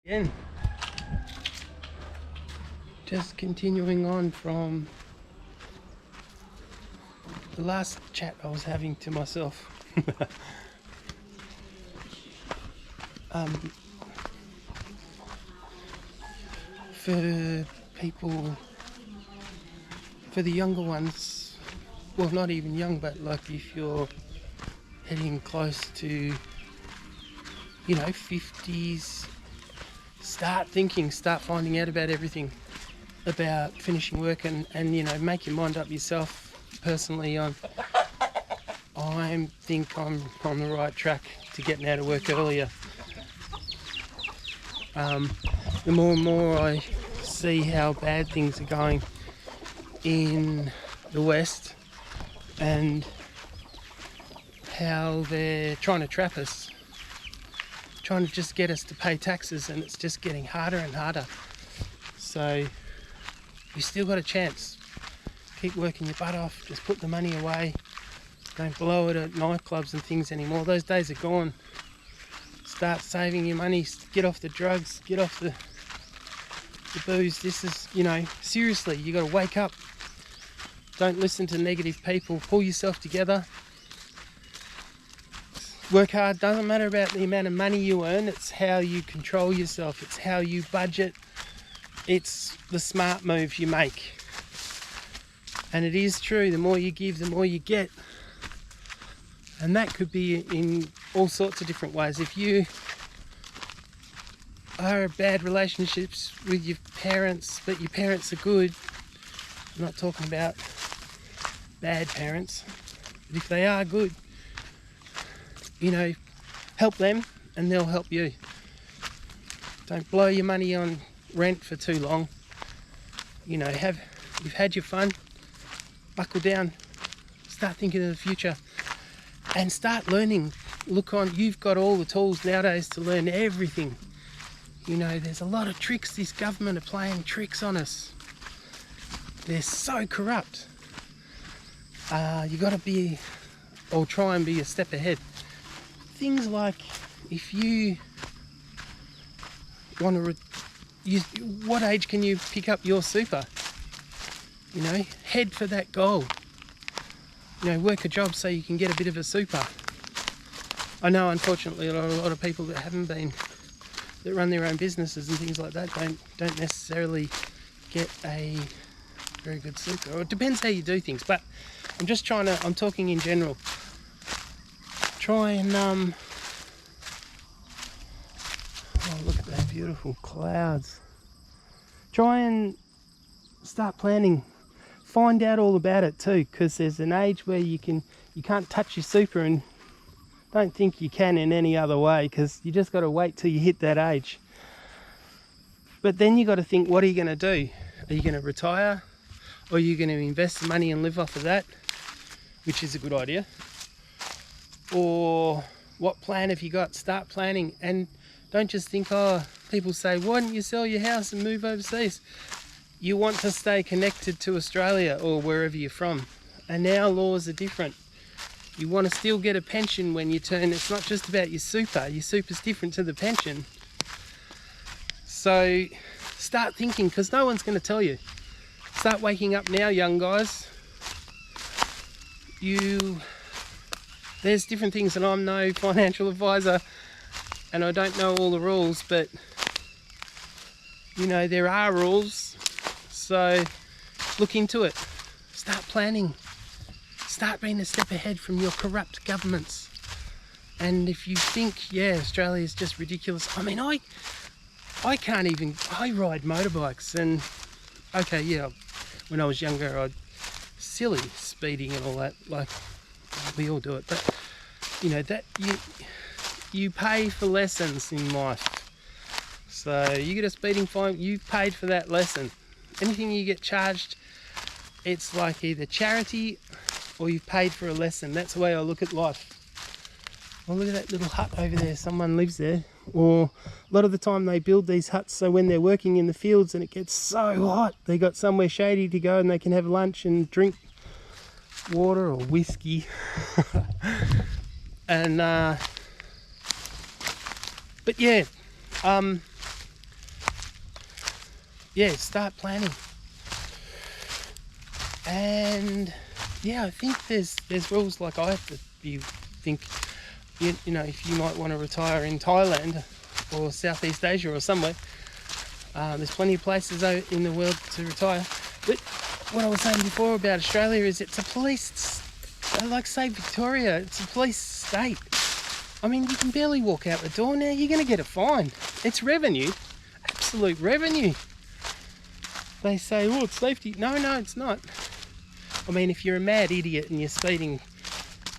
Again, just continuing on from the last chat I was having to myself. For people, for the younger ones, well, not even young, but like if you're heading close to, 50s, start thinking, start finding out about everything, about finishing work, and make your mind up yourself. Personally, I think I'm on the right track to getting out of work earlier. The more and more I see how bad things are going in the West and how they're trying to trap us, trying to just get us to pay taxes, and it's just getting harder and harder. So you still got a chance. Keep working your butt off, just put the money away. Don't blow it at nightclubs and things anymore. Those days are gone. Start saving your money, get off the drugs, get off the booze. This is, seriously, you got to wake up. Don't listen to negative people. Pull yourself together. Work hard. Doesn't matter about the amount of money you earn. It's how you control yourself. It's how you budget. It's the smart moves you make. And it is true, the more you give, the more you get. And that could be in all sorts of different ways. If you are in bad relationships with your parents, but your parents are good, I'm not talking about bad parents, but if they are good, help them and they'll help you. Don't blow your money on rent for too long. You've had your fun, buckle down, start thinking of the future and start learning. You've got all the tools nowadays to learn everything. There's a lot of tricks. This government are playing tricks on us. They're so corrupt. You got to be, or try and be a step ahead. Things like, if you want to what age can you pick up your super? Head for that goal. Work a job so you can get a bit of a super. I know, unfortunately, a lot of people that that run their own businesses and things like that don't necessarily get a very good super. Or it depends how you do things, but I'm talking in general. Try and, oh, look at those beautiful clouds. Try and start planning. Find out all about it too, because there's an age where you can't touch your super, and don't think you can in any other way, because you just got to wait till you hit that age. But then you got to think, what are you going to do? Are you going to retire, or are you going to invest the money and live off of that, which is a good idea? Or what plan have you got? Start planning, and don't just think, people say, why don't you sell your house and move overseas? You want to stay connected to Australia or wherever you're from. And our laws are different. You want to still get a pension when you turn. It's not just about your super. Your super's different to the pension. So start thinking, because no one's going to tell you. Start waking up now, young guys. There's different things, and I'm no financial advisor and I don't know all the rules, but there are rules. So look into it. Start planning. Start being a step ahead from your corrupt governments. And if you think, Australia is just ridiculous. I mean, I ride motorbikes, and when I was younger, silly speeding and all that, like we all do it. But that you pay for lessons in life. So you get a speeding fine, you've paid for that lesson. Anything you get charged, it's like either charity or you've paid for a lesson. That's the way I look at life. Oh, look at that little hut over there. Someone lives there. Or a lot of the time they build these huts so when they're working in the fields and it gets so hot, they got somewhere shady to go and they can have lunch and drink water or whiskey. And but yeah, start planning. And yeah, I think there's rules. Like I have to think, you know, if you might want to retire in Thailand or Southeast Asia or somewhere, there's plenty of places in the world to retire. But what I was saying before about Australia is it's a police, like say Victoria, it's a police state. I mean, you can barely walk out the door now, you're going to get a fine. It's revenue, absolute revenue. They say, oh, it's safety. No, it's not. I mean, if you're a mad idiot and you're speeding,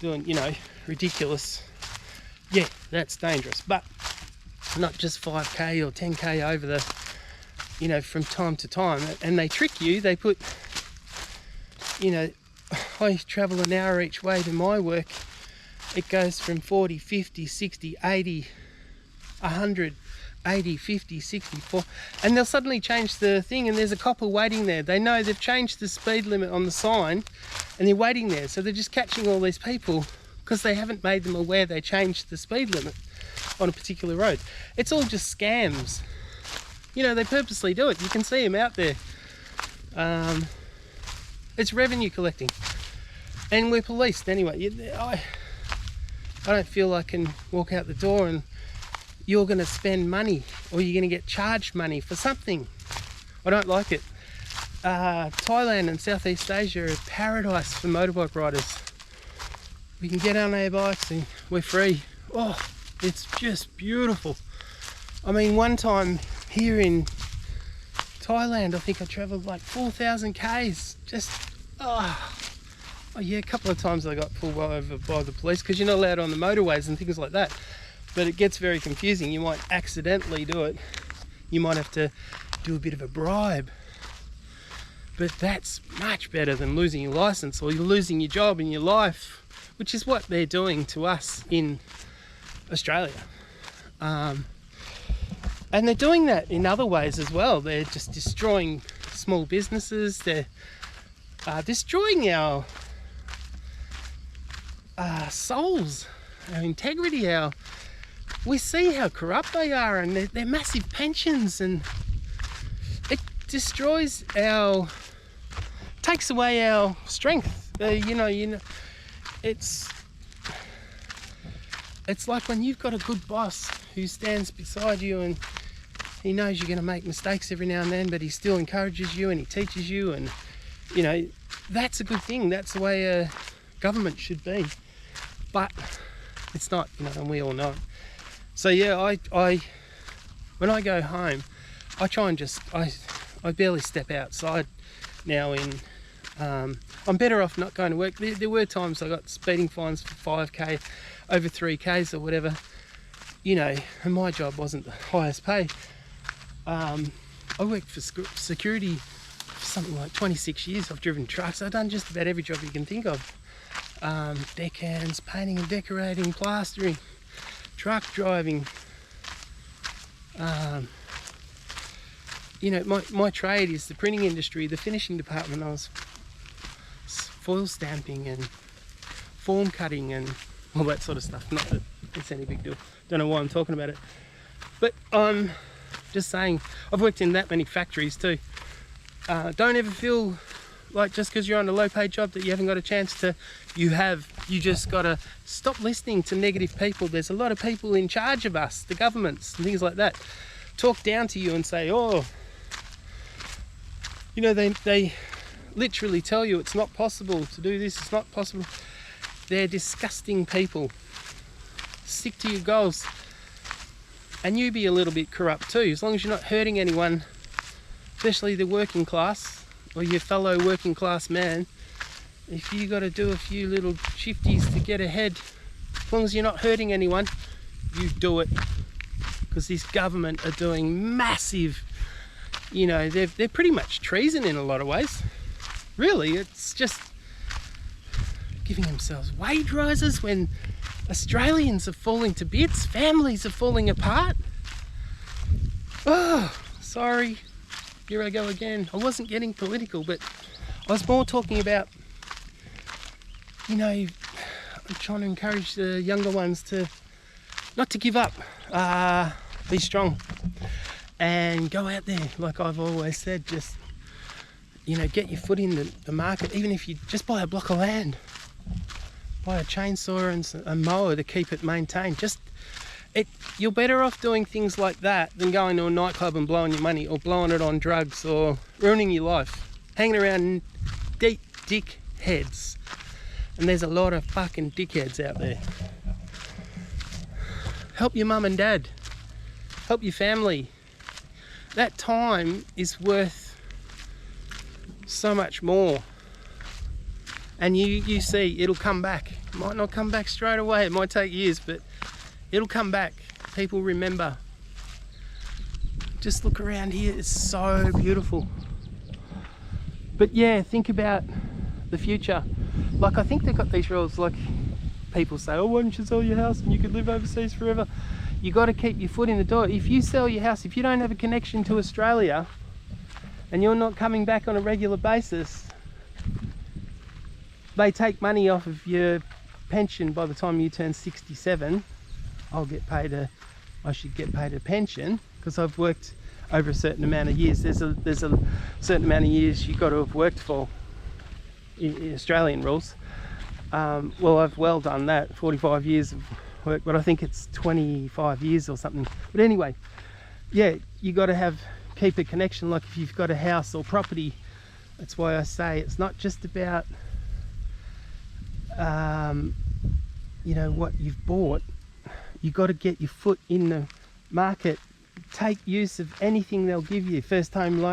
doing, you know, ridiculous, yeah, that's dangerous. But not just 5k or 10k over the, you know, from time to time. And they trick you. They put, you know, I travel an hour each way to my work. It goes from 40, 50, 60, 80, 100, 80, 50, 64, and they'll suddenly change the thing and there's a copper waiting there. They know they've changed the speed limit on the sign and they're waiting there. So they're just catching all these people because they haven't made them aware they changed the speed limit on a particular road. It's all just scams. You know, they purposely do it. You can see them out there. It's revenue collecting. And we're policed anyway. I don't feel I can walk out the door and you're going to spend money or you're going to get charged money for something. I don't like it. Thailand and Southeast Asia are a paradise for motorbike riders. We can get on our bikes and we're free. Oh, it's just beautiful. I mean, one time here in Thailand, I think I travelled like 4,000 k's. Just, oh yeah, a couple of times I got pulled over by the police because you're not allowed on the motorways and things like that. But it gets very confusing. You might accidentally do it. You might have to do a bit of a bribe. But that's much better than losing your license or you're losing your job and your life, which is what they're doing to us in Australia. And they're doing that in other ways as well. They're just destroying small businesses. They're destroying our souls, our integrity, we see how corrupt they are and they're massive pensions, and it destroys takes away our strength. You know, it's like when you've got a good boss who stands beside you and he knows you're going to make mistakes every now and then, but he still encourages you and he teaches you, and you know, that's a good thing. That's the way a government should be. But it's not, you know, and we all know it. So yeah, I when I go home, I try and just, I barely step outside now. I'm better off not going to work. There were times I got speeding fines for 5k, over 3k's or whatever, you know, and my job wasn't the highest pay. I worked for security for something like 26 years. I've driven trucks. I've done just about every job you can think of. Deckhands, painting and decorating, plastering, truck driving. You know, my trade is the printing industry, the finishing department. I was foil stamping and form cutting and all that sort of stuff. Not that it's any big deal. Don't know why I'm talking about it. But I'm just saying, I've worked in that many factories too. Don't ever feel like just because you're on a low paid job that you haven't got a chance to. You just got to stop listening to negative people. There's a lot of people in charge of us, the governments and things like that, talk down to you and say, oh, you know, they literally tell you it's not possible to do this, it's not possible. They're disgusting people. Stick to your goals. And you be a little bit corrupt too, as long as you're not hurting anyone, especially the working class or your fellow working class man. If you got to do a few little shifties to get ahead, as long as you're not hurting anyone, you do it. Because this government are doing massive, you know, they're pretty much treason in a lot of ways. Really, it's just giving themselves wage rises when Australians are falling to bits, families are falling apart. Oh, sorry, here I go again. I wasn't getting political, but I was more talking about, you know, I'm trying to encourage the younger ones to not to give up, be strong. and go out there. Like I've always said, just, you know, get your foot in the market. Even if you just buy a block of land, buy a chainsaw and a mower to keep it maintained. You're better off doing things like that than going to a nightclub and blowing your money, or blowing it on drugs, or ruining your life, hanging around deep dick heads. And there's a lot of fucking dickheads out there. Help your mum and dad. Help your family. That time is worth so much more. And you see, it'll come back. It might not come back straight away. It might take years, but it'll come back. People remember. Just look around here. It's so beautiful. But yeah, think about the future. Like, I think they've got these rules, like people say, oh, why don't you sell your house and you could live overseas forever? You got to keep your foot in the door. If you sell your house, if you don't have a connection to Australia and you're not coming back on a regular basis, they take money off of your pension by the time you turn 67. I should get paid a pension because I've worked over a certain amount of years. There's a certain amount of years you've got to have worked for in Australian rules. Well, I've well done that, 45 years of work, but I think it's 25 years or something. But anyway, yeah, you got to keep a connection. Like if you've got a house or property, that's why I say it's not just about you know, what you've bought. You got to get your foot in the market. Take use of anything they'll give you. First home loan